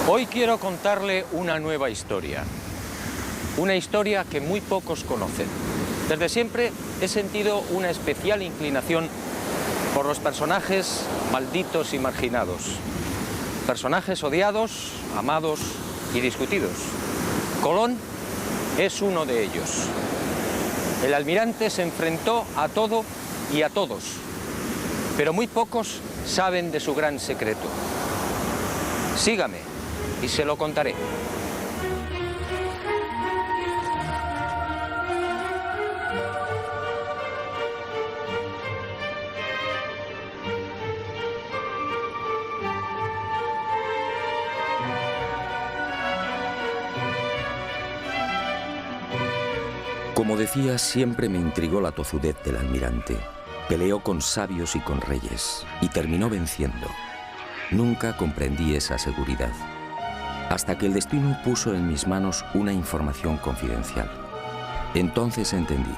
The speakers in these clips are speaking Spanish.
Hoy quiero contarle una nueva historia. Una historia que muy pocos conocen. Desde siempre he sentido una especial inclinación por los personajes malditos y marginados. Personajes odiados, amados y discutidos. Colón es uno de ellos. El almirante se enfrentó a todo y a todos, pero muy pocos saben de su gran secreto. Sígame y se lo contaré. Como decía, siempre me intrigó la tozudez del almirante. Peleó con sabios y con reyes, y terminó venciendo. Nunca comprendí esa seguridad, hasta que el destino puso en mis manos una información confidencial. Entonces entendí.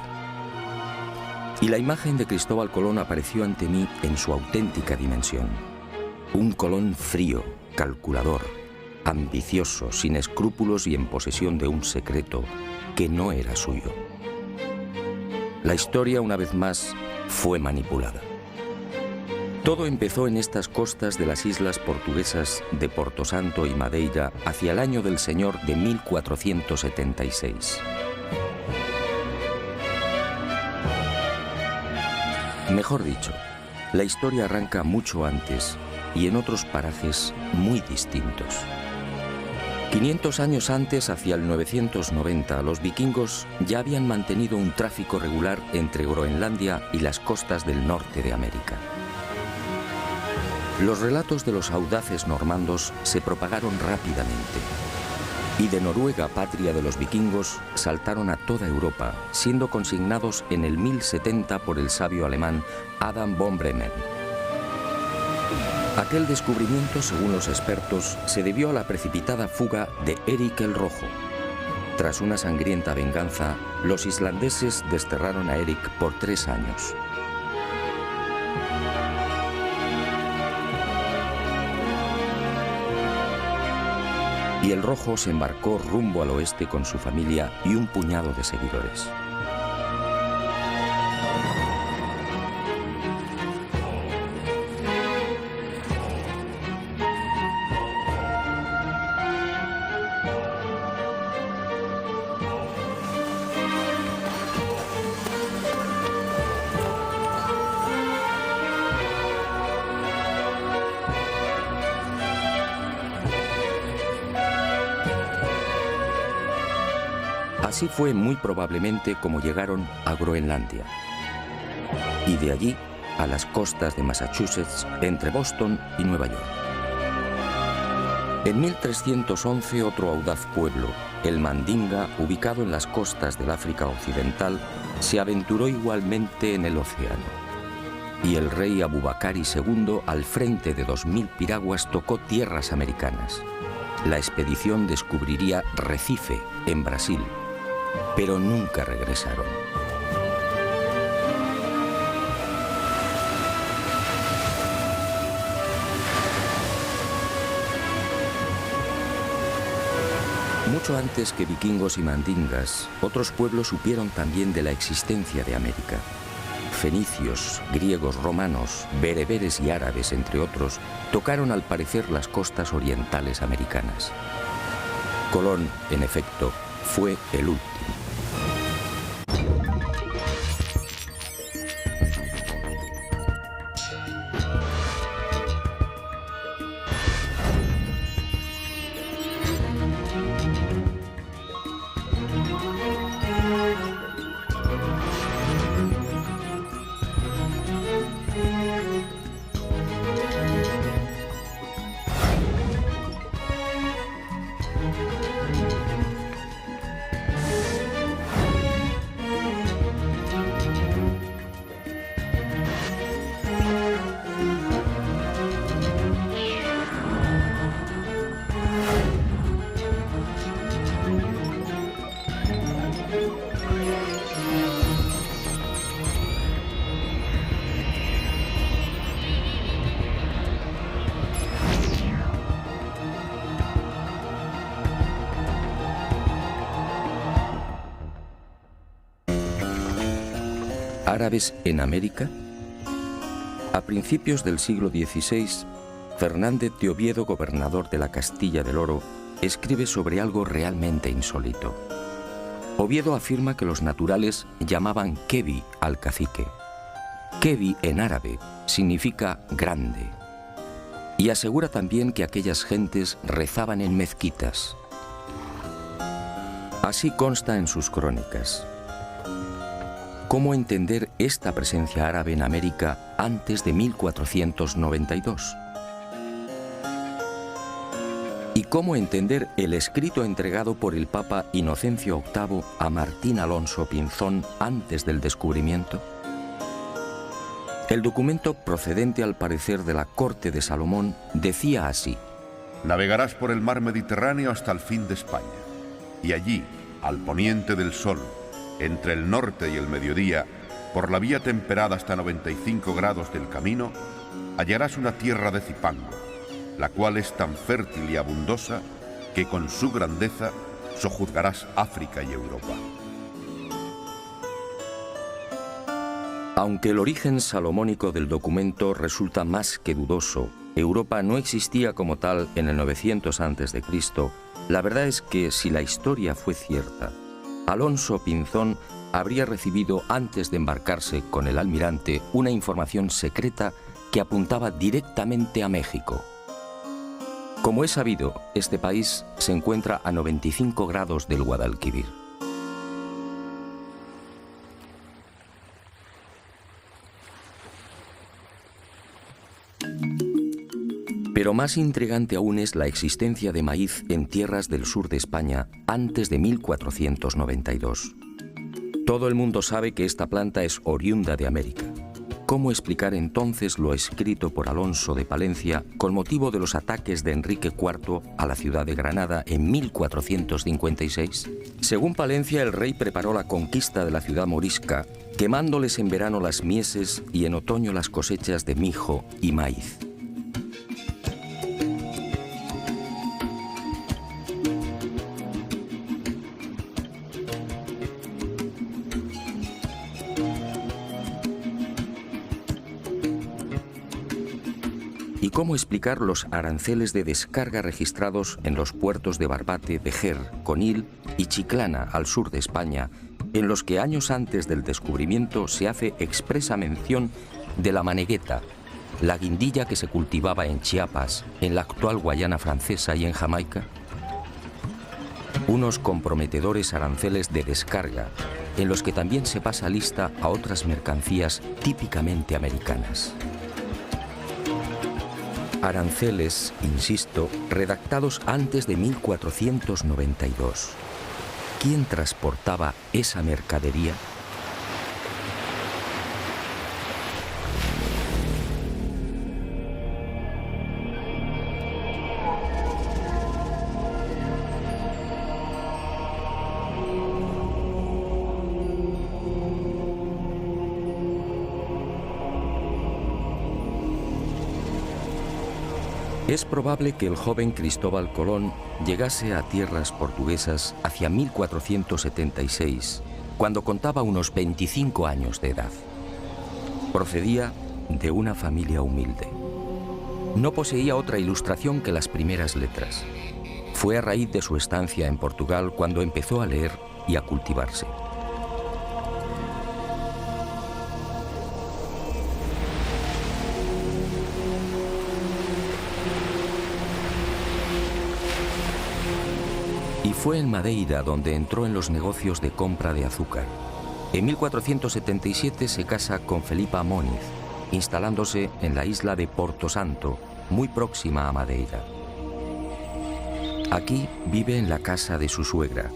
Y la imagen de Cristóbal Colón apareció ante mí en su auténtica dimensión. Un Colón frío, calculador, ambicioso, sin escrúpulos y en posesión de un secreto que no era suyo. La historia, una vez más, fue manipulada. Todo empezó en estas costas de las islas portuguesas de Porto Santo y Madeira hacia el año del Señor de 1476. Mejor dicho, la historia arranca mucho antes y en otros parajes muy distintos. 500 años antes, hacia el 990, los vikingos ya habían mantenido un tráfico regular entre Groenlandia y las costas del norte de América. Los relatos de los audaces normandos se propagaron rápidamente y de Noruega, patria de los vikingos, saltaron a toda Europa, siendo consignados en el 1070 por el sabio alemán Adam von Bremen. Aquel descubrimiento, según los expertos, se debió a la precipitada fuga de Eric el Rojo. Tras una sangrienta venganza, los islandeses desterraron a Eric por 3 años. Y el Rojo se embarcó rumbo al oeste con su familia y un puñado de seguidores. Así fue muy probablemente como llegaron a Groenlandia y de allí a las costas de Massachusetts, entre Boston y Nueva York. En 1311 otro audaz pueblo, el Mandinga, ubicado en las costas del África Occidental, se aventuró igualmente en el océano. Y el rey Abubakari II, al frente de 2000 piraguas, tocó tierras americanas. La expedición descubriría Recife, en Brasil, pero nunca regresaron. Mucho antes que vikingos y mandingas, otros pueblos supieron también de la existencia de América. Fenicios, griegos, romanos, bereberes y árabes, entre otros, tocaron al parecer las costas orientales americanas. Colón, en efecto, fue el último. ¿Árabes en América? A principios del siglo XVI, Fernández de Oviedo, gobernador de la Castilla del Oro, escribe sobre algo realmente insólito. Oviedo afirma que los naturales llamaban Kebi al cacique. Kebi en árabe significa grande. Y asegura también que aquellas gentes rezaban en mezquitas. Así consta en sus crónicas. ¿Cómo entender esta presencia árabe en América antes de 1492? ¿Y cómo entender el escrito entregado por el Papa Inocencio VIII a Martín Alonso Pinzón antes del descubrimiento? El documento, procedente al parecer de la corte de Salomón, decía así: navegarás por el mar Mediterráneo hasta el fin de España, y allí, al poniente del sol, entre el norte y el mediodía, por la vía temperada hasta 95 grados del camino, hallarás una tierra de Cipango, la cual es tan fértil y abundosa que con su grandeza sojuzgarás África y Europa. Aunque el origen salomónico del documento resulta más que dudoso, Europa no existía como tal en el 900 a.C., la verdad es que si la historia fue cierta, Alonso Pinzón habría recibido antes de embarcarse con el almirante una información secreta que apuntaba directamente a México. Como es sabido, este país se encuentra a 95 grados del Guadalquivir. Pero más intrigante aún es la existencia de maíz en tierras del sur de España antes de 1492. Todo el mundo sabe que esta planta es oriunda de América. ¿Cómo explicar entonces lo escrito por Alonso de Palencia con motivo de los ataques de Enrique IV a la ciudad de Granada en 1456? Según Palencia, el rey preparó la conquista de la ciudad morisca, quemándoles en verano las mieses y en otoño las cosechas de mijo y maíz. ¿Y cómo explicar los aranceles de descarga registrados en los puertos de Barbate, Vejer, Conil y Chiclana, al sur de España, en los que años antes del descubrimiento se hace expresa mención de la manegueta, la guindilla que se cultivaba en Chiapas, en la actual Guayana Francesa y en Jamaica? Unos comprometedores aranceles de descarga, en los que también se pasa lista a otras mercancías típicamente americanas. Aranceles, insisto, redactados antes de 1492. ¿Quién transportaba esa mercadería? Es probable que el joven Cristóbal Colón llegase a tierras portuguesas hacia 1476, cuando contaba unos 25 años de edad. Procedía de una familia humilde. No poseía otra ilustración que las primeras letras. Fue a raíz de su estancia en Portugal cuando empezó a leer y a cultivarse. Y fue en Madeira donde entró en los negocios de compra de azúcar. En 1477 se casa con Felipa Moniz, instalándose en la isla de Porto Santo, muy próxima a Madeira. Aquí vive en la casa de su suegra.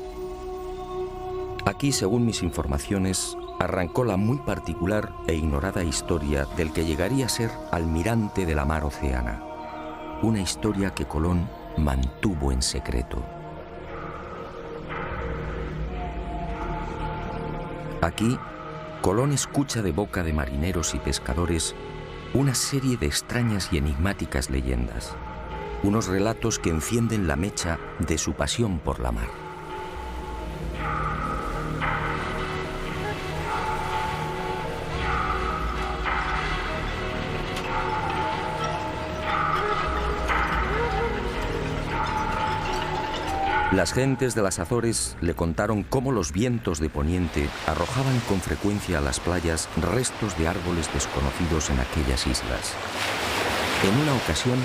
Aquí, según mis informaciones, arrancó la muy particular e ignorada historia del que llegaría a ser almirante de la mar Oceana. Una historia que Colón mantuvo en secreto. Aquí, Colón escucha de boca de marineros y pescadores una serie de extrañas y enigmáticas leyendas, unos relatos que encienden la mecha de su pasión por la mar. Las gentes de las Azores le contaron cómo los vientos de poniente arrojaban con frecuencia a las playas restos de árboles desconocidos en aquellas islas. En una ocasión,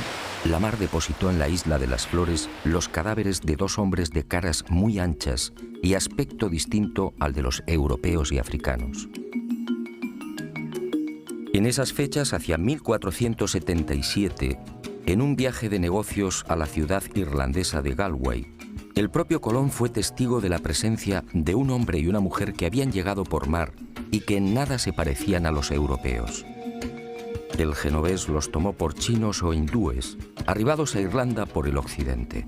la mar depositó en la isla de las Flores los cadáveres de 2 hombres de caras muy anchas y aspecto distinto al de los europeos y africanos. En esas fechas, hacia 1477, en un viaje de negocios a la ciudad irlandesa de Galway, el propio Colón fue testigo de la presencia de un hombre y una mujer que habían llegado por mar y que en nada se parecían a los europeos. El genovés los tomó por chinos o hindúes, arribados a Irlanda por el occidente.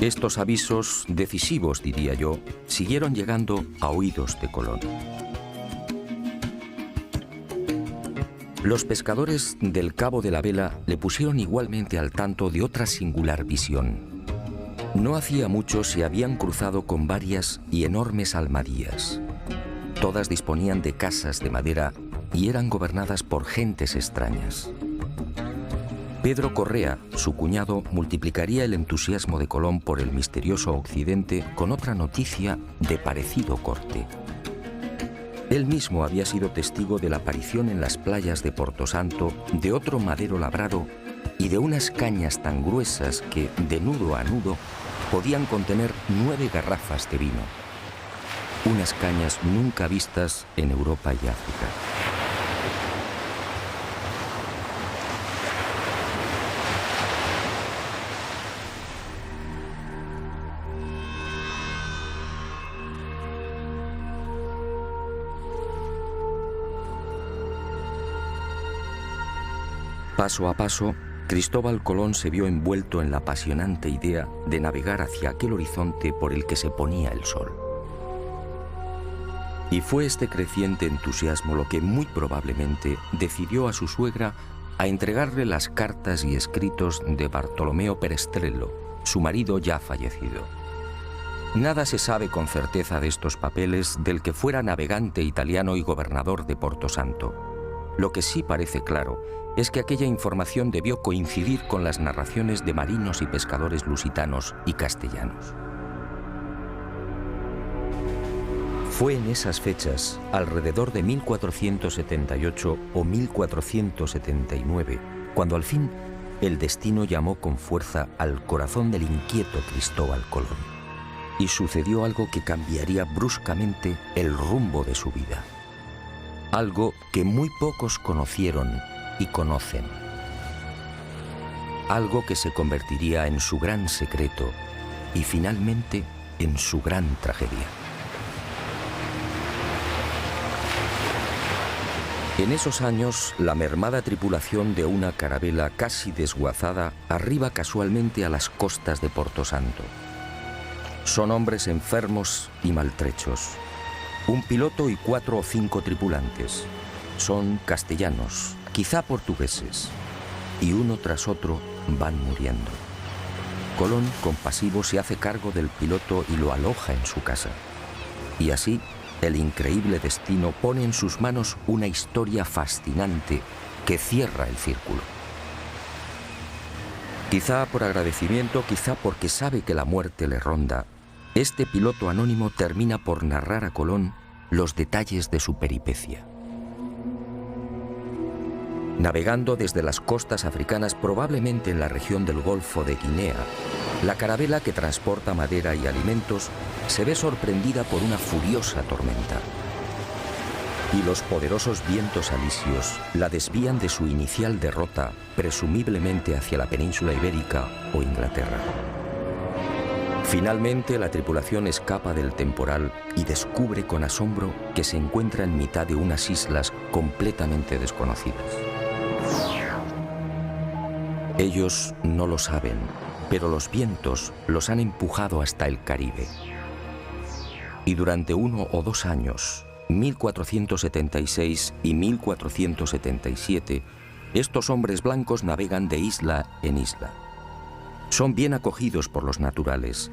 Estos avisos, decisivos diría yo, siguieron llegando a oídos de Colón. Los pescadores del Cabo de la Vela le pusieron igualmente al tanto de otra singular visión. No hacía mucho se habían cruzado con varias y enormes almadías. Todas disponían de casas de madera y eran gobernadas por gentes extrañas. Pedro Correa, su cuñado, multiplicaría el entusiasmo de Colón por el misterioso occidente con otra noticia de parecido corte. Él mismo había sido testigo de la aparición en las playas de Porto Santo de otro madero labrado y de unas cañas tan gruesas que, de nudo a nudo, podían contener 9 garrafas de vino. Unas cañas nunca vistas en Europa y África. Paso a paso, Cristóbal Colón se vio envuelto en la apasionante idea de navegar hacia aquel horizonte por el que se ponía el sol. Y fue este creciente entusiasmo lo que muy probablemente decidió a su suegra a entregarle las cartas y escritos de Bartolomeo Perestrello, su marido ya fallecido. Nada se sabe con certeza de estos papeles del que fuera navegante italiano y gobernador de Porto Santo. Lo que sí parece claro es que aquella información debió coincidir con las narraciones de marinos y pescadores lusitanos y castellanos. Fue en esas fechas, alrededor de 1478 o 1479, cuando al fin el destino llamó con fuerza al corazón del inquieto Cristóbal Colón. Y sucedió algo que cambiaría bruscamente el rumbo de su vida. Algo que muy pocos conocieron y conocen. Algo que se convertiría en su gran secreto y finalmente en su gran tragedia. En esos años, la mermada tripulación de una carabela casi desguazada arriba casualmente a las costas de Porto Santo. Son hombres enfermos y maltrechos. Un piloto y 4 o 5 tripulantes. Son castellanos, quizá portugueses, y uno tras otro van muriendo. Colón, compasivo, se hace cargo del piloto y lo aloja en su casa. Y así, el increíble destino pone en sus manos una historia fascinante que cierra el círculo. Quizá por agradecimiento, quizá porque sabe que la muerte le ronda, este piloto anónimo termina por narrar a Colón los detalles de su peripecia. Navegando desde las costas africanas, probablemente en la región del Golfo de Guinea, la carabela que transporta madera y alimentos se ve sorprendida por una furiosa tormenta. Y los poderosos vientos alisios la desvían de su inicial derrota, presumiblemente hacia la península ibérica o Inglaterra. Finalmente, la tripulación escapa del temporal y descubre con asombro que se encuentra en mitad de unas islas completamente desconocidas. Ellos no lo saben, pero los vientos los han empujado hasta el Caribe. Y durante 1 o 2 años, 1476 y 1477, estos hombres blancos navegan de isla en isla. Son bien acogidos por los naturales,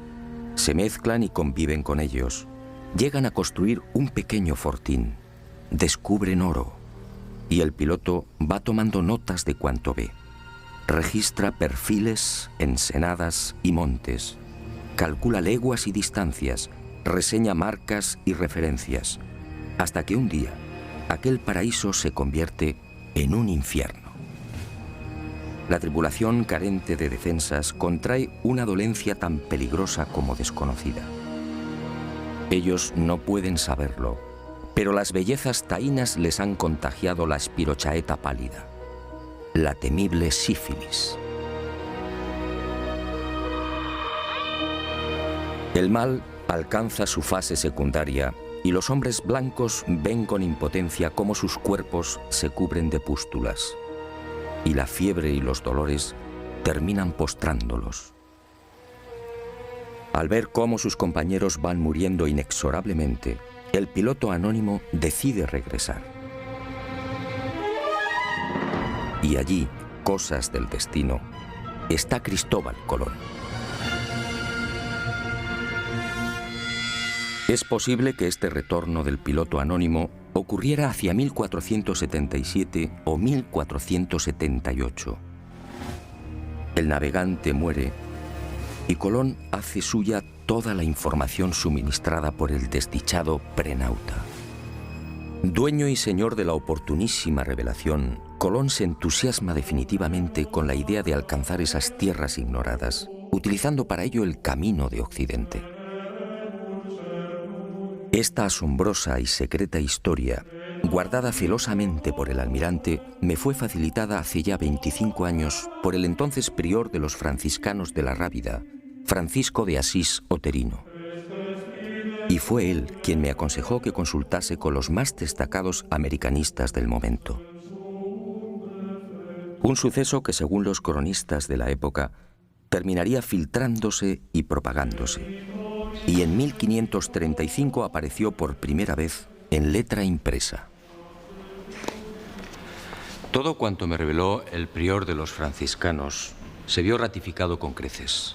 se mezclan y conviven con ellos, llegan a construir un pequeño fortín, descubren oro, y el piloto va tomando notas de cuanto ve. Registra perfiles, ensenadas y montes. Calcula leguas y distancias, reseña marcas y referencias, hasta que un día aquel paraíso se convierte en un infierno. La tripulación, carente de defensas, contrae una dolencia tan peligrosa como desconocida. Ellos no pueden saberlo, pero las bellezas taínas les han contagiado la espirochaeta pálida, la temible sífilis. El mal alcanza su fase secundaria y los hombres blancos ven con impotencia cómo sus cuerpos se cubren de pústulas, y la fiebre y los dolores terminan postrándolos. Al ver cómo sus compañeros van muriendo inexorablemente, el piloto anónimo decide regresar. Y allí, cosas del destino, está Cristóbal Colón. Es posible que este retorno del piloto anónimo ocurriera hacia 1477 o 1478. El navegante muere y Colón hace suya toda la información suministrada por el desdichado prenauta. Dueño y señor de la oportunísima revelación, Colón se entusiasma definitivamente con la idea de alcanzar esas tierras ignoradas, utilizando para ello el camino de Occidente. Esta asombrosa y secreta historia, guardada celosamente por el almirante, me fue facilitada hace ya 25 años por el entonces prior de los franciscanos de la Rábida, Francisco de Asís Oterino. Y fue él quien me aconsejó que consultase con los más destacados americanistas del momento. Un suceso que, según los cronistas de la época, terminaría filtrándose y propagándose. Y en 1535 apareció por primera vez en letra impresa. Todo cuanto me reveló el prior de los franciscanos se vio ratificado con creces.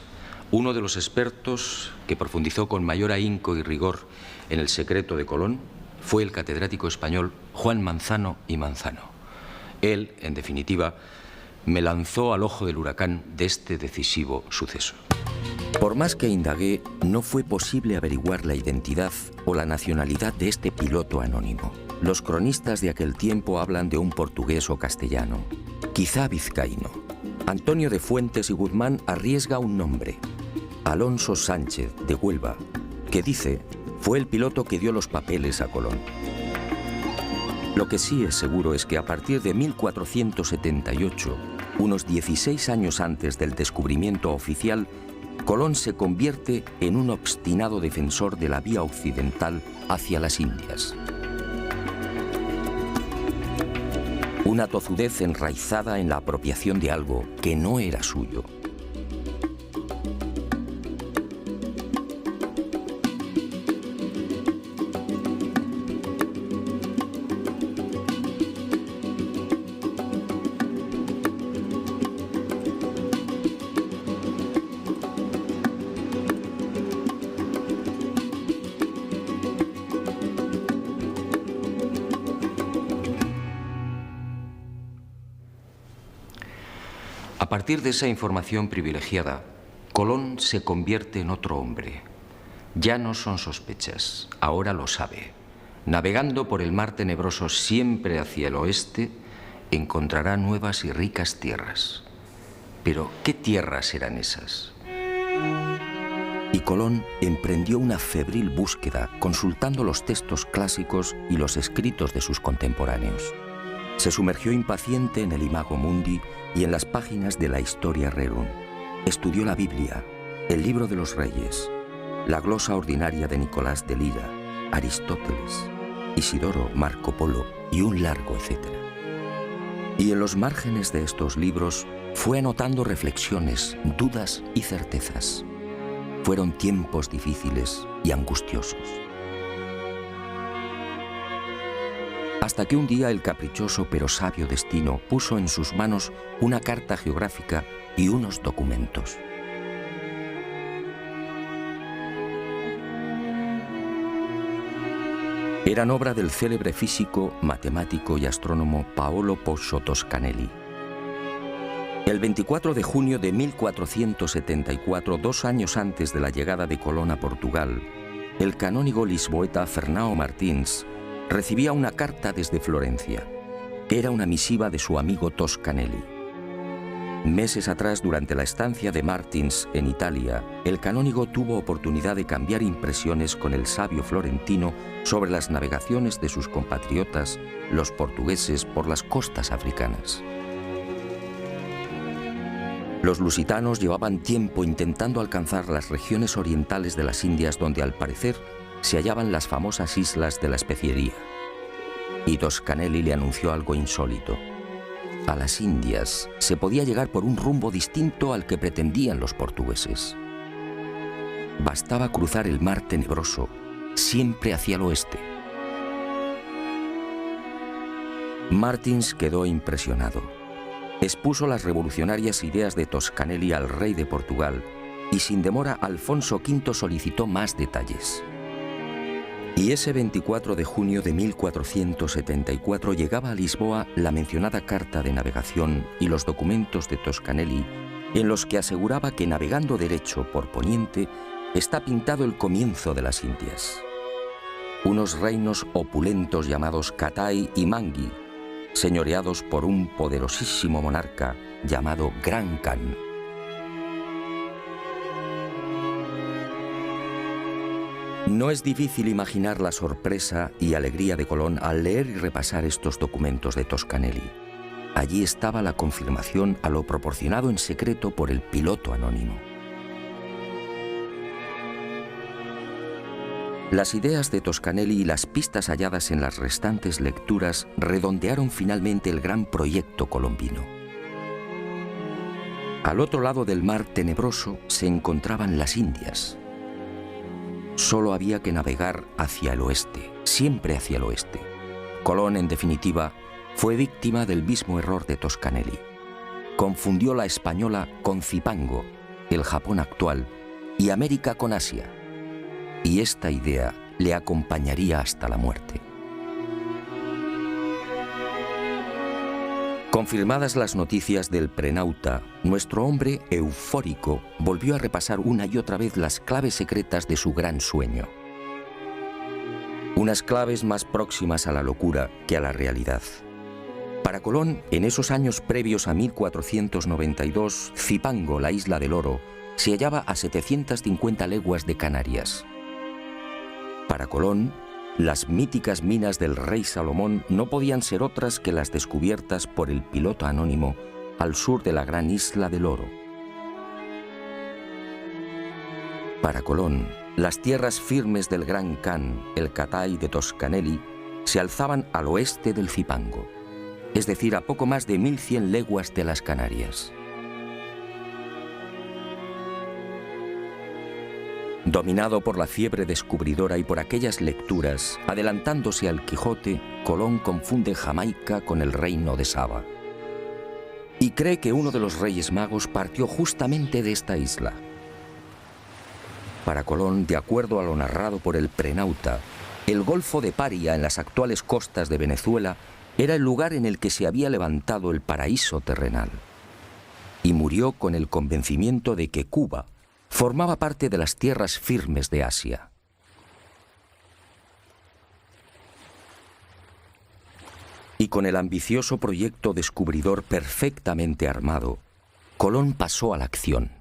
Uno de los expertos que profundizó con mayor ahínco y rigor en el secreto de Colón fue el catedrático español Juan Manzano y Manzano. Él, en definitiva, me lanzó al ojo del huracán de este decisivo suceso. Por más que indagué, no fue posible averiguar la identidad o la nacionalidad de este piloto anónimo. Los cronistas de aquel tiempo hablan de un portugués o castellano, quizá vizcaíno. Antonio de Fuentes y Guzmán arriesga un nombre, Alonso Sánchez de Huelva, que dice fue el piloto que dio los papeles a Colón. Lo que sí es seguro es que a partir de 1478, unos 16 años antes del descubrimiento oficial, Colón se convierte en un obstinado defensor de la vía occidental hacia las Indias. Una tozudez enraizada en la apropiación de algo que no era suyo. A partir de esa información privilegiada, Colón se convierte en otro hombre. Ya no son sospechas, ahora lo sabe. Navegando por el mar tenebroso siempre hacia el oeste, encontrará nuevas y ricas tierras. Pero, ¿qué tierras eran esas? Y Colón emprendió una febril búsqueda, consultando los textos clásicos y los escritos de sus contemporáneos. Se sumergió impaciente en el Imago Mundi y en las páginas de la Historia Rerum. Estudió la Biblia, el Libro de los Reyes, la glosa ordinaria de Nicolás de Lira, Aristóteles, Isidoro, Marco Polo y un largo etcétera. Y en los márgenes de estos libros fue anotando reflexiones, dudas y certezas. Fueron tiempos difíciles y angustiosos. Hasta que un día el caprichoso pero sabio destino puso en sus manos una carta geográfica y unos documentos. Eran obra del célebre físico, matemático y astrónomo Paolo Pozzo Toscanelli. El 24 de junio de 1474, 2 años antes de la llegada de Colón a Portugal, el canónigo lisboeta Fernão Martins recibía una carta desde Florencia. Era una misiva de su amigo Toscanelli. Meses atrás, durante la estancia de Martins en Italia, el canónigo tuvo oportunidad de cambiar impresiones con el sabio florentino sobre las navegaciones de sus compatriotas, los portugueses, por las costas africanas. Los lusitanos llevaban tiempo intentando alcanzar las regiones orientales de las Indias, donde al parecer se hallaban las famosas islas de la especiería. Y Toscanelli le anunció algo insólito. A las Indias se podía llegar por un rumbo distinto al que pretendían los portugueses. Bastaba cruzar el mar tenebroso, siempre hacia el oeste. Martins quedó impresionado. Expuso las revolucionarias ideas de Toscanelli al rey de Portugal y sin demora Alfonso V solicitó más detalles. Y ese 24 de junio de 1474 llegaba a Lisboa la mencionada carta de navegación y los documentos de Toscanelli, en los que aseguraba que navegando derecho por poniente está pintado el comienzo de las Indias. Unos reinos opulentos llamados Catai y Mangui, señoreados por un poderosísimo monarca llamado Gran Khan. No es difícil imaginar la sorpresa y alegría de Colón al leer y repasar estos documentos de Toscanelli. Allí estaba la confirmación a lo proporcionado en secreto por el piloto anónimo. Las ideas de Toscanelli y las pistas halladas en las restantes lecturas redondearon finalmente el gran proyecto colombino. Al otro lado del mar tenebroso se encontraban las Indias. Solo había que navegar hacia el oeste, siempre hacia el oeste. Colón, en definitiva, fue víctima del mismo error de Toscanelli. Confundió la española con Zipango, el Japón actual, y América con Asia. Y esta idea le acompañaría hasta la muerte. Confirmadas las noticias del prenauta, nuestro hombre eufórico volvió a repasar una y otra vez las claves secretas de su gran sueño. Unas claves más próximas a la locura que a la realidad. Para Colón, en esos años previos a 1492, Zipango, la isla del oro, se hallaba a 750 leguas de Canarias. Para Colón, las míticas minas del rey Salomón no podían ser otras que las descubiertas por el piloto anónimo al sur de la gran isla del oro. Para Colón, las tierras firmes del Gran Khan, el Catai de Toscanelli, se alzaban al oeste del Zipango, es decir, a poco más de 1100 leguas de las Canarias. Dominado por la fiebre descubridora y por aquellas lecturas, adelantándose al Quijote, Colón confunde Jamaica con el reino de Saba. Y cree que uno de los reyes magos partió justamente de esta isla. Para Colón, de acuerdo a lo narrado por el prenauta, el Golfo de Paria, en las actuales costas de Venezuela, era el lugar en el que se había levantado el paraíso terrenal. Y murió con el convencimiento de que Cuba formaba parte de las tierras firmes de Asia. Y con el ambicioso proyecto descubridor perfectamente armado, Colón pasó a la acción.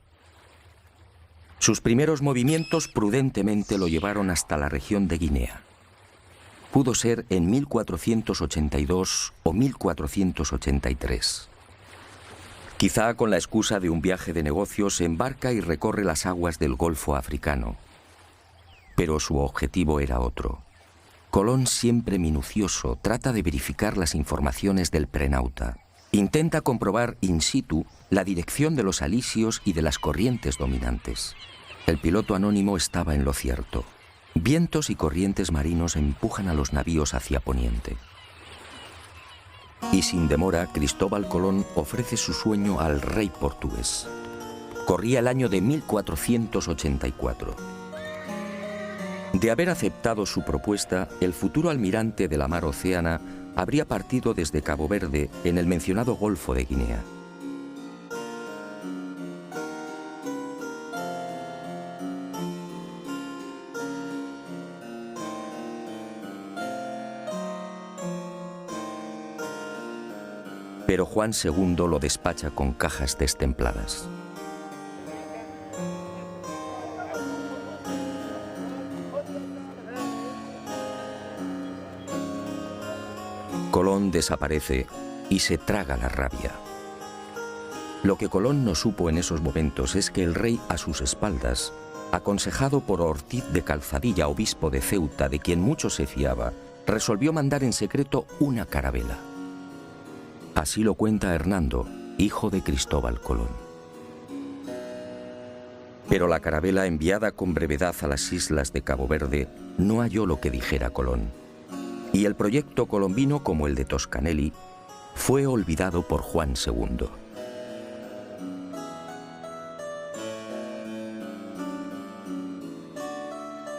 Sus primeros movimientos prudentemente lo llevaron hasta la región de Guinea. Pudo ser en 1482 o 1483. Quizá con la excusa de un viaje de negocios se embarca y recorre las aguas del Golfo africano. Pero su objetivo era otro. Colón, siempre minucioso, trata de verificar las informaciones del prenauta. Intenta comprobar in situ la dirección de los alisios y de las corrientes dominantes. El piloto anónimo estaba en lo cierto. Vientos y corrientes marinos empujan a los navíos hacia poniente. Y sin demora, Cristóbal Colón ofrece su sueño al rey portugués. Corría el año de 1484. De haber aceptado su propuesta, el futuro almirante de la mar Océana habría partido desde Cabo Verde en el mencionado Golfo de Guinea. pero Juan II lo despacha con cajas destempladas. Colón desaparece y se traga la rabia. Lo que Colón no supo en esos momentos es que el rey a sus espaldas, aconsejado por Ortiz de Calzadilla, obispo de Ceuta, de quien mucho se fiaba, resolvió mandar en secreto una carabela. Así lo cuenta Hernando, hijo de Cristóbal Colón. Pero la carabela enviada con brevedad a las islas de Cabo Verde no halló lo que dijera Colón. Y el proyecto colombino, como el de Toscanelli, fue olvidado por Juan II.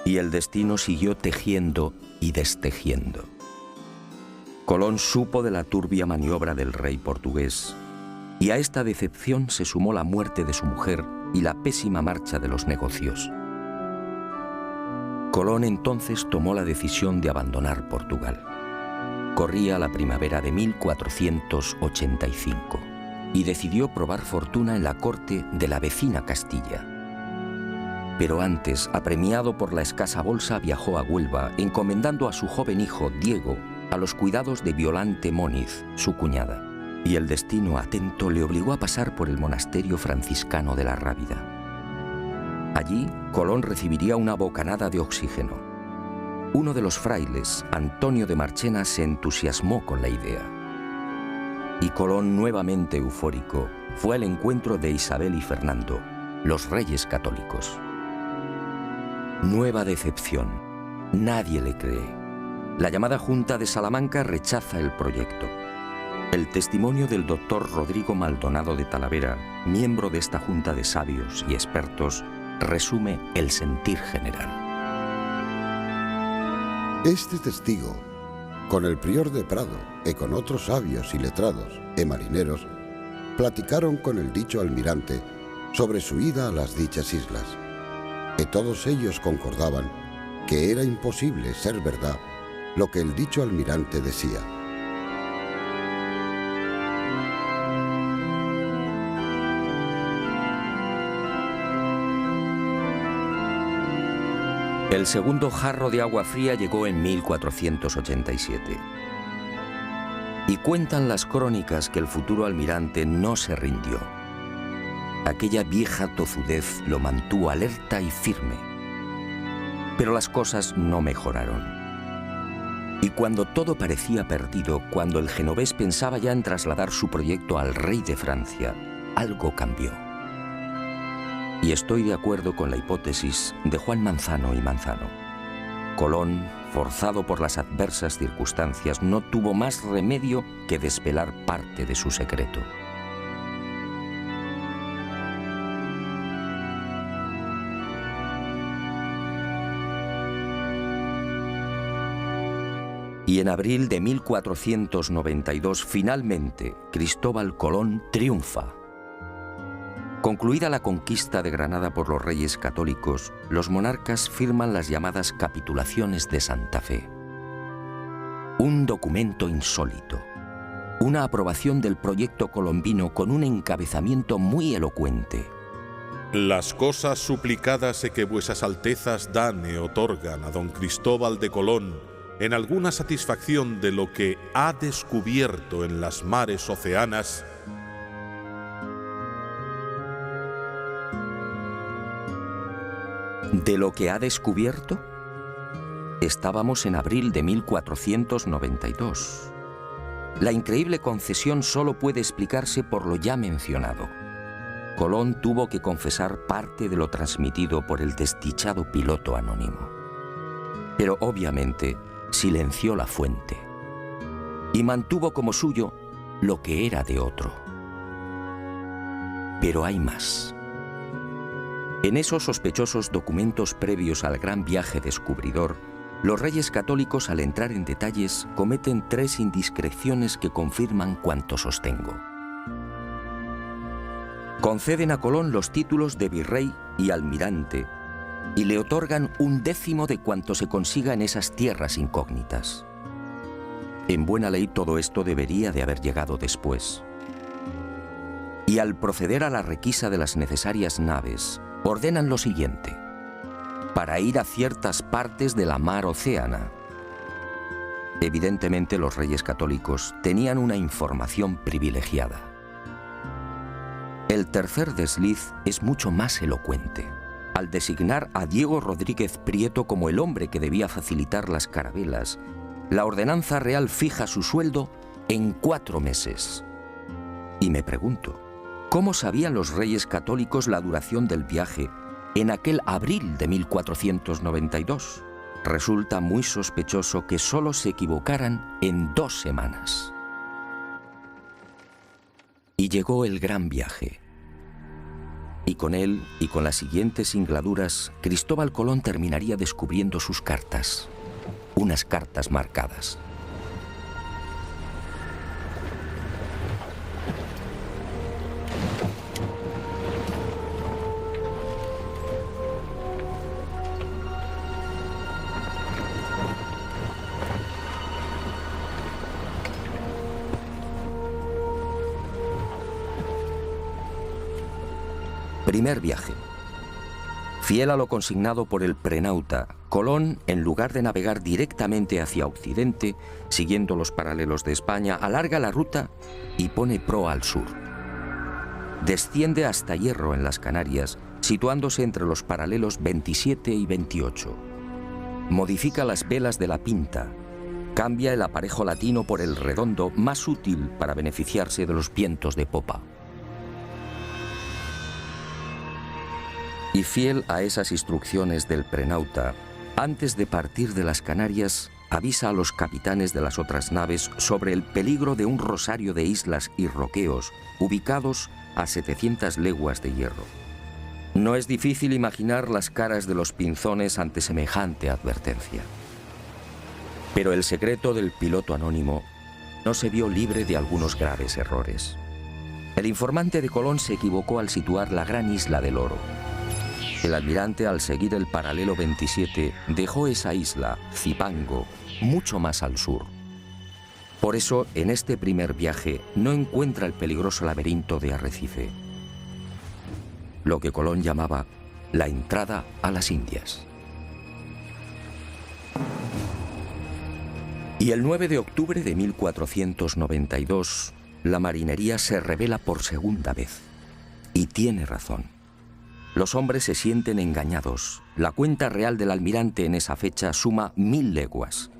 Y el destino siguió tejiendo y destejiendo. Colón supo de la turbia maniobra del rey portugués, y a esta decepción se sumó la muerte de su mujer y la pésima marcha de los negocios. Colón entonces tomó la decisión de abandonar Portugal. Corría la primavera de 1485 y decidió probar fortuna en la corte de la vecina Castilla. Pero antes, apremiado por la escasa bolsa, viajó a Huelva, encomendando a su joven hijo, Diego, a los cuidados de Violante Moniz, su cuñada. Y el destino atento le obligó a pasar por el monasterio franciscano de la Rábida. Allí, Colón recibiría una bocanada de oxígeno. Uno de los frailes, Antonio de Marchena, se entusiasmó con la idea. Y Colón, nuevamente eufórico, fue al encuentro de Isabel y Fernando, los reyes católicos. Nueva decepción. Nadie le cree. La llamada Junta de Salamanca rechaza el proyecto. El testimonio del doctor Rodrigo Maldonado de Talavera, miembro de esta junta de sabios y expertos, resume el sentir general. Este testigo, con el prior de Prado y con otros sabios y letrados y marineros, platicaron con el dicho almirante sobre su ida a las dichas islas, y todos ellos concordaban que era imposible ser verdad lo que el dicho almirante decía. El segundo jarro de agua fría llegó en 1487. Y cuentan las crónicas que el futuro almirante no se rindió. Aquella vieja tozudez lo mantuvo alerta y firme. Pero las cosas no mejoraron. Y cuando todo parecía perdido, cuando el genovés pensaba ya en trasladar su proyecto al rey de Francia, algo cambió. Y estoy de acuerdo con la hipótesis de Juan Manzano y Manzano. Colón, forzado por las adversas circunstancias, no tuvo más remedio que desvelar parte de su secreto. Y en abril de 1492, finalmente, Cristóbal Colón triunfa. Concluida la conquista de Granada por los reyes católicos, los monarcas firman las llamadas capitulaciones de Santa Fe. Un documento insólito, una aprobación del proyecto colombino con un encabezamiento muy elocuente. Las cosas suplicadas que vuesas altezas dan e otorgan a don Cristóbal de Colón en alguna satisfacción de lo que ha descubierto en las mares oceanas, ¿de lo que ha descubierto? Estábamos en abril de 1492. La increíble concesión solo puede explicarse por lo ya mencionado. Colón tuvo que confesar parte de lo transmitido por el desdichado piloto anónimo. Pero obviamente silenció la fuente y mantuvo como suyo lo que era de otro. Pero hay más. En esos sospechosos documentos previos al gran viaje descubridor, los reyes católicos, al entrar en detalles, cometen 3 indiscreciones que confirman cuanto sostengo. Conceden a Colón los títulos de virrey y almirante y le otorgan 1/10 de cuanto se consiga en esas tierras incógnitas. En buena ley todo esto debería de haber llegado después. y al proceder a la requisa de las necesarias naves, ordenan lo siguiente: para ir a ciertas partes de la mar Océana. Evidentemente, los reyes católicos tenían una información privilegiada. El tercer desliz es mucho más elocuente. Al designar a Diego Rodríguez Prieto como el hombre que debía facilitar las carabelas, la ordenanza real fija su sueldo en 4 meses. Y me pregunto, ¿cómo sabían los reyes católicos la duración del viaje en aquel abril de 1492? Resulta muy sospechoso que solo se equivocaran en 2 semanas. Y llegó el gran viaje. Y con él, y con las siguientes singladuras, Cristóbal Colón terminaría descubriendo sus cartas. Unas cartas marcadas. Primer viaje. Fiel a lo consignado por el prenauta, Colón, en lugar de navegar directamente hacia Occidente, siguiendo los paralelos de España, alarga la ruta y pone proa al sur. Desciende hasta Hierro, en las Canarias, situándose entre los paralelos 27 y 28. Modifica las velas de la Pinta, cambia el aparejo latino por el redondo, más útil para beneficiarse de los vientos de popa. Y fiel a esas instrucciones del prenauta, antes de partir de las Canarias, avisa a los capitanes de las otras naves sobre el peligro de un rosario de islas y roqueos ubicados a 700 leguas de Hierro. No es difícil imaginar las caras de los pinzones ante semejante advertencia. Pero el secreto del piloto anónimo no se vio libre de algunos graves errores. El informante de Colón se equivocó al situar la gran isla del Oro. El almirante, al seguir el paralelo 27, dejó esa isla, Zipango, mucho más al sur. Por eso, en este primer viaje, no encuentra el peligroso laberinto de Arrecife, lo que Colón llamaba la entrada a las Indias. Y el 9 de octubre de 1492, la marinería se revela por segunda vez. Y tiene razón. Los hombres se sienten engañados. La cuenta real del almirante en esa fecha suma 1000 leguas.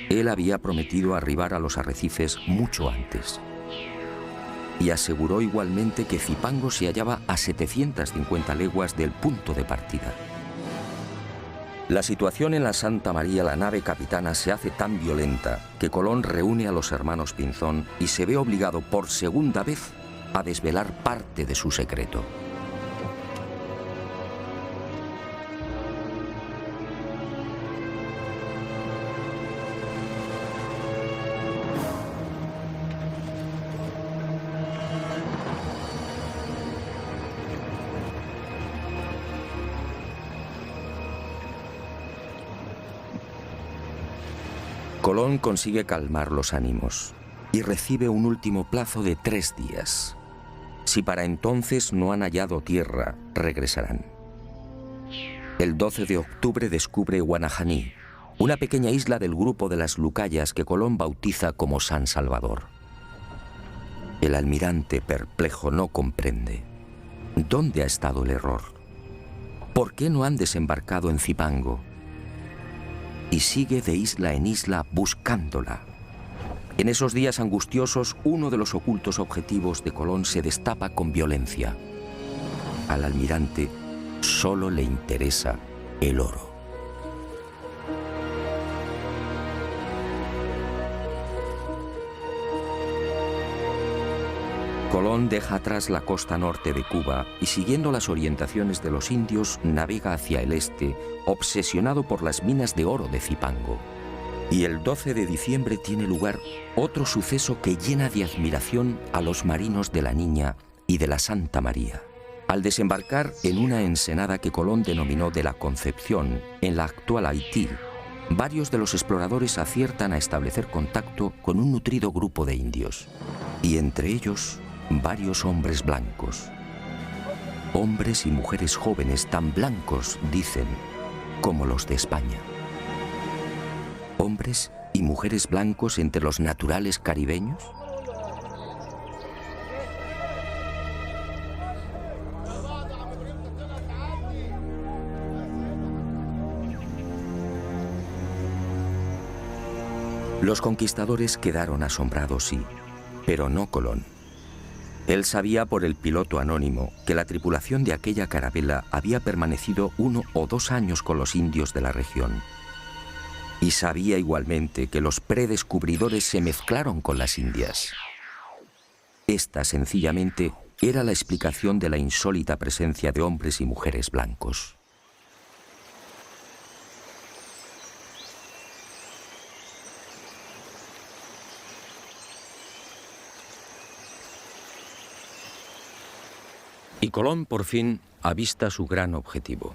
Él había prometido arribar a los arrecifes mucho antes. Y aseguró igualmente que Zipango se hallaba a 750 leguas del punto de partida. La situación en la Santa María, la nave capitana, se hace tan violenta que Colón reúne a los hermanos Pinzón y se ve obligado por segunda vez a desvelar parte de su secreto. Colón consigue calmar los ánimos y recibe un último plazo de 3 días. Si para entonces no han hallado tierra, regresarán. El 12 de octubre descubre Guanajaní, una pequeña isla del grupo de las Lucayas que Colón bautiza como San Salvador. El almirante, perplejo, no comprende. ¿Dónde ha estado el error? ¿Por qué no han desembarcado en Zipango? Y sigue de isla en isla buscándola. En esos días angustiosos, uno de los ocultos objetivos de Colón se destapa con violencia. Al almirante solo le interesa el oro. Colón deja atrás la costa norte de Cuba y, siguiendo las orientaciones de los indios, navega hacia el este, obsesionado por las minas de oro de Zipango. Y el 12 de diciembre tiene lugar otro suceso que llena de admiración a los marinos de la Niña y de la Santa María. Al desembarcar en una ensenada que Colón denominó de la Concepción, en la actual Haití, varios de los exploradores aciertan a establecer contacto con un nutrido grupo de indios. Y entre ellos, varios hombres blancos. Hombres y mujeres jóvenes tan blancos, dicen, como los de España. Hombres y mujeres blancos entre los naturales caribeños. Los conquistadores quedaron asombrados, sí, pero no Colón. Él sabía por el piloto anónimo que la tripulación de aquella carabela había permanecido 1 o 2 años con los indios de la región. Y sabía igualmente que los predescubridores se mezclaron con las indias. Esta, sencillamente, era la explicación de la insólita presencia de hombres y mujeres blancos. Y Colón por fin avista su gran objetivo.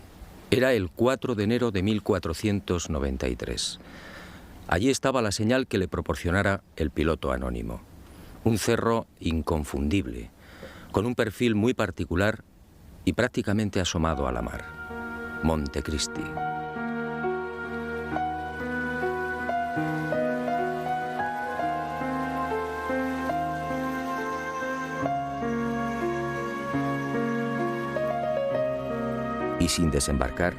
Era el 4 de enero de 1493. Allí estaba la señal que le proporcionara el piloto anónimo. Un cerro inconfundible, con un perfil muy particular y prácticamente asomado a la mar. Montecristi. Y sin desembarcar,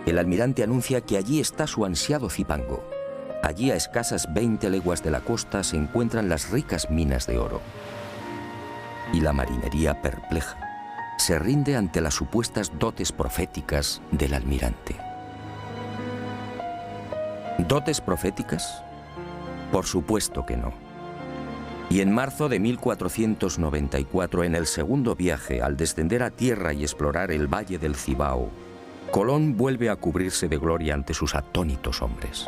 el almirante anuncia que allí está su ansiado Zipango. Allí, a escasas 20 leguas de la costa, se encuentran las ricas minas de oro. Y la marinería, perpleja, se rinde ante las supuestas dotes proféticas del almirante. ¿Dotes proféticas? Por supuesto que no. Y en marzo de 1494, en el segundo viaje, al descender a tierra y explorar el valle del Cibao, Colón vuelve a cubrirse de gloria ante sus atónitos hombres.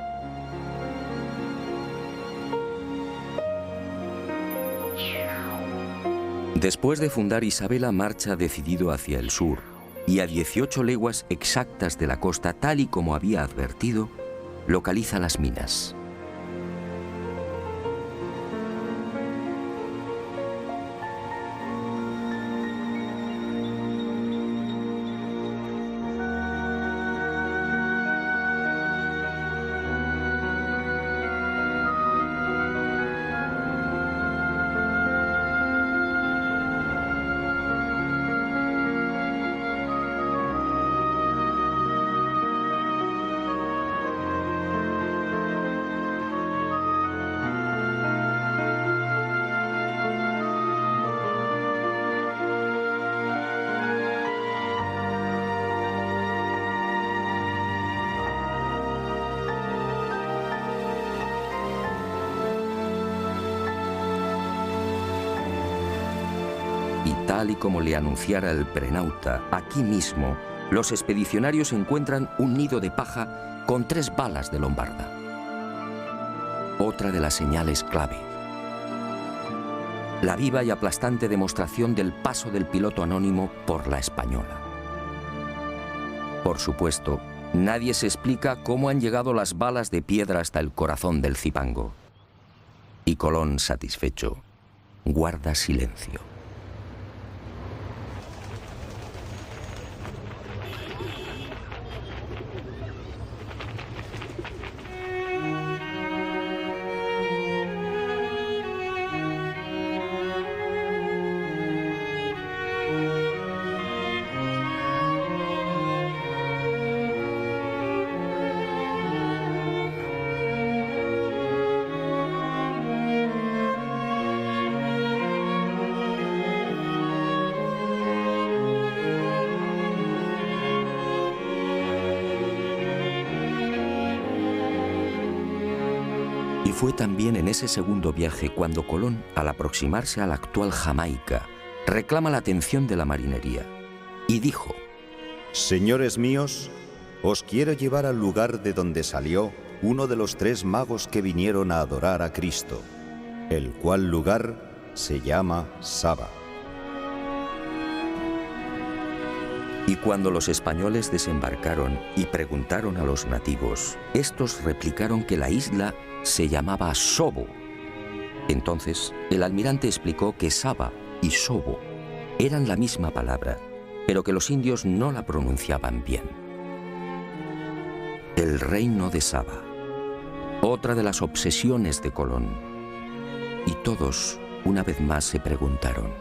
Después de fundar Isabela, marcha decidido hacia el sur, y a 18 leguas exactas de la costa, tal y como había advertido, localiza las minas. Y tal y como le anunciara el prenauta, aquí mismo, los expedicionarios encuentran un nido de paja con 3 balas de lombarda. Otra de las señales clave. La viva y aplastante demostración del paso del piloto anónimo por la Española. Por supuesto, nadie se explica cómo han llegado las balas de piedra hasta el corazón del Zipango. Y Colón, satisfecho, guarda silencio. Y fue también en ese segundo viaje cuando Colón, al aproximarse a la actual Jamaica, reclama la atención de la marinería y dijo: Señores míos, os quiero llevar al lugar de donde salió uno de los 3 magos que vinieron a adorar a Cristo, el cual lugar se llama Saba. Y cuando los españoles desembarcaron y preguntaron a los nativos, estos replicaron que la isla se llamaba Sobo. Entonces, el almirante explicó que Saba y Sobo eran la misma palabra, pero que los indios no la pronunciaban bien. El reino de Saba, otra de las obsesiones de Colón. Y todos, una vez más, se preguntaron,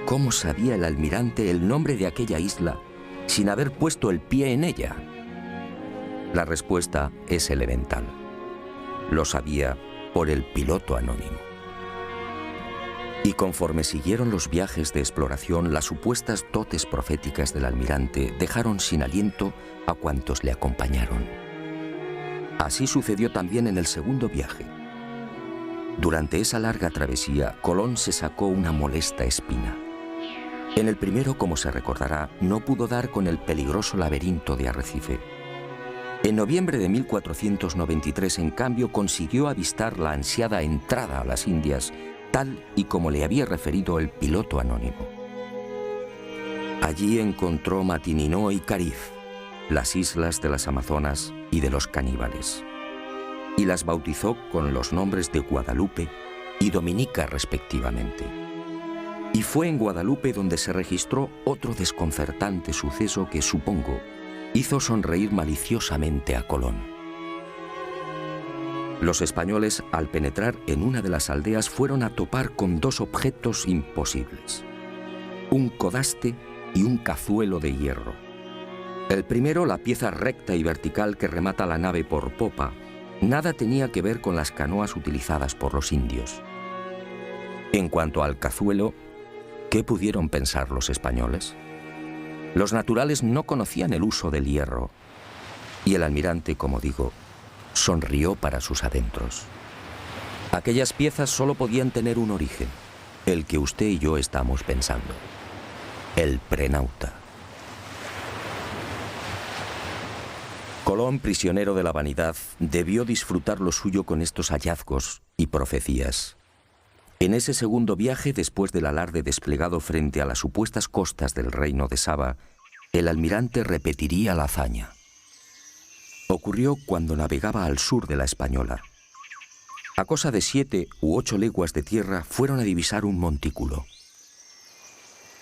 ¿cómo sabía el almirante el nombre de aquella isla sin haber puesto el pie en ella? La respuesta es elemental. Lo sabía por el piloto anónimo. Y conforme siguieron los viajes de exploración, las supuestas dotes proféticas del almirante dejaron sin aliento a cuantos le acompañaron. Así sucedió también en el segundo viaje. Durante esa larga travesía, Colón se sacó una molesta espina. En el primero, como se recordará, no pudo dar con el peligroso laberinto de Arrecife. En noviembre de 1493, en cambio, consiguió avistar la ansiada entrada a las Indias, tal y como le había referido el piloto anónimo. Allí encontró Matininó y Cariz, las islas de las Amazonas y de los caníbales, y las bautizó con los nombres de Guadalupe y Dominica respectivamente. Y fue en Guadalupe donde se registró otro desconcertante suceso que, supongo, hizo sonreír maliciosamente a Colón. Los españoles, al penetrar en una de las aldeas, fueron a topar con dos objetos imposibles: un codaste y un cazuelo de hierro. El primero, la pieza recta y vertical que remata la nave por popa, nada tenía que ver con las canoas utilizadas por los indios. En cuanto al cazuelo, ¿qué pudieron pensar los españoles? Los naturales no conocían el uso del hierro, y el almirante, como digo, sonrió para sus adentros. Aquellas piezas solo podían tener un origen, el que usted y yo estamos pensando: el Prenauta. Colón, prisionero de la vanidad, debió disfrutar lo suyo con estos hallazgos y profecías. En ese segundo viaje, después del alarde desplegado frente a las supuestas costas del reino de Saba, el almirante repetiría la hazaña. Ocurrió cuando navegaba al sur de la Española. A cosa de 7 u 8 leguas de tierra fueron a divisar un montículo.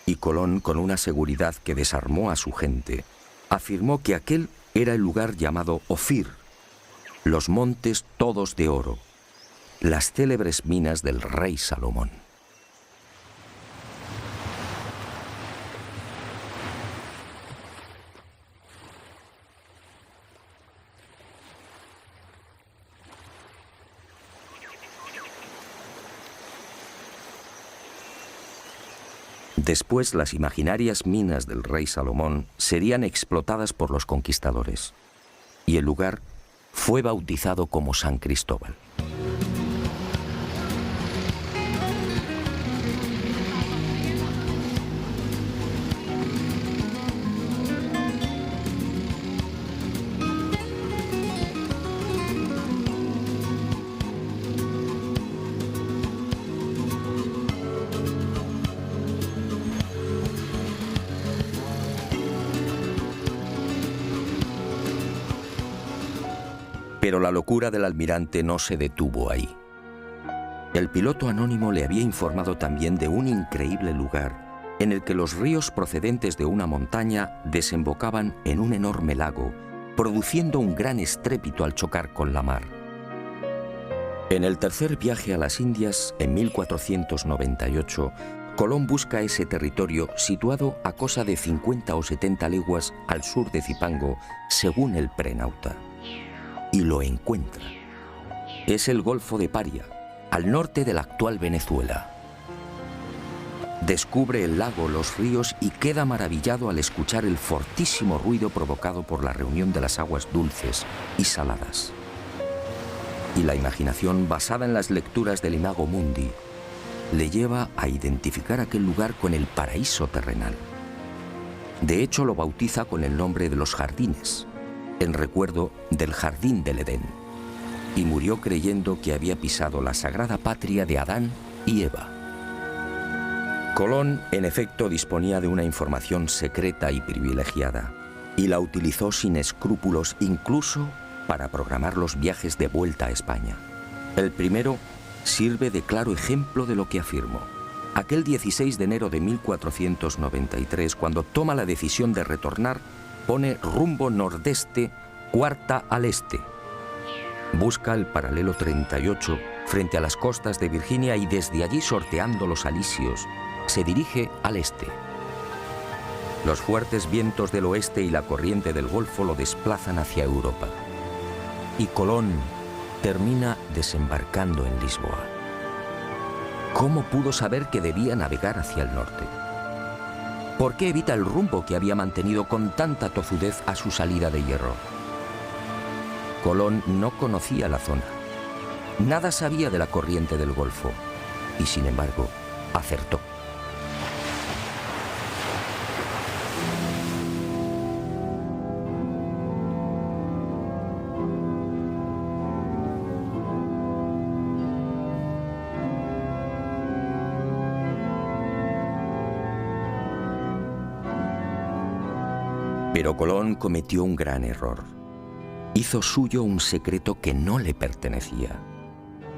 Y Colón, con una seguridad que desarmó a su gente, afirmó que aquel era el lugar llamado Ofir, los montes todos de oro, las célebres minas del rey Salomón. Después, las imaginarias minas del rey Salomón serían explotadas por los conquistadores, y el lugar fue bautizado como San Cristóbal. Pero la locura del almirante no se detuvo ahí. El piloto anónimo le había informado también de un increíble lugar en el que los ríos procedentes de una montaña desembocaban en un enorme lago, produciendo un gran estrépito al chocar con la mar. En el tercer viaje a las Indias, en 1498, Colón busca ese territorio situado a cosa de 50 o 70 leguas al sur de Zipango, según el Prenauta. Y lo encuentra. Es el Golfo de Paria, al norte de la actual Venezuela. Descubre el lago, los ríos y queda maravillado al escuchar el fortísimo ruido provocado por la reunión de las aguas dulces y saladas. Y la imaginación, basada en las lecturas del Imago Mundi, le lleva a identificar aquel lugar con el paraíso terrenal. De hecho, lo bautiza con el nombre de los jardines, en recuerdo del jardín del Edén, y murió creyendo que había pisado la sagrada patria de Adán y Eva. Colón, en efecto, disponía de una información secreta y privilegiada, y la utilizó sin escrúpulos incluso para programar los viajes de vuelta a España. El primero sirve de claro ejemplo de lo que afirmo. Aquel 16 de enero de 1493, cuando toma la decisión de retornar, pone rumbo nordeste, cuarta al este. Busca el paralelo 38 frente a las costas de Virginia y desde allí, sorteando los alisios, se dirige al este. Los fuertes vientos del oeste y la corriente del Golfo lo desplazan hacia Europa. Y Colón termina desembarcando en Lisboa. ¿Cómo pudo saber que debía navegar hacia el norte? ¿Por qué evita el rumbo que había mantenido con tanta tozudez a su salida de Hierro? Colón no conocía la zona. Nada sabía de la corriente del Golfo y, sin embargo, acertó. Pero Colón cometió un gran error. Hizo suyo un secreto que no le pertenecía.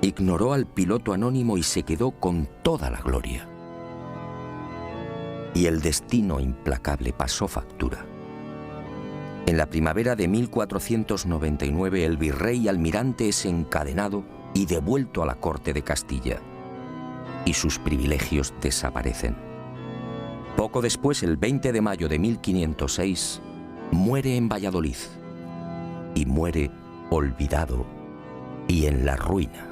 Ignoró al piloto anónimo y se quedó con toda la gloria. Y el destino implacable pasó factura. En la primavera de 1499, el virrey almirante es encadenado y devuelto a la corte de Castilla, y sus privilegios desaparecen. Poco después, el 20 de mayo de 1506, muere en Valladolid, y muere olvidado y en la ruina.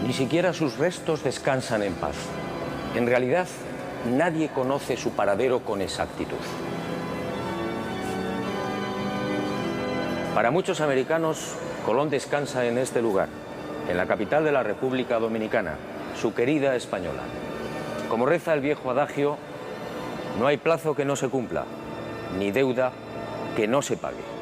Ni siquiera sus restos descansan en paz. En realidad, nadie conoce su paradero con exactitud. Para muchos americanos, Colón descansa en este lugar, en la capital de la República Dominicana, su querida Española. Como reza el viejo adagio, no hay plazo que no se cumpla, ni deuda que no se pague.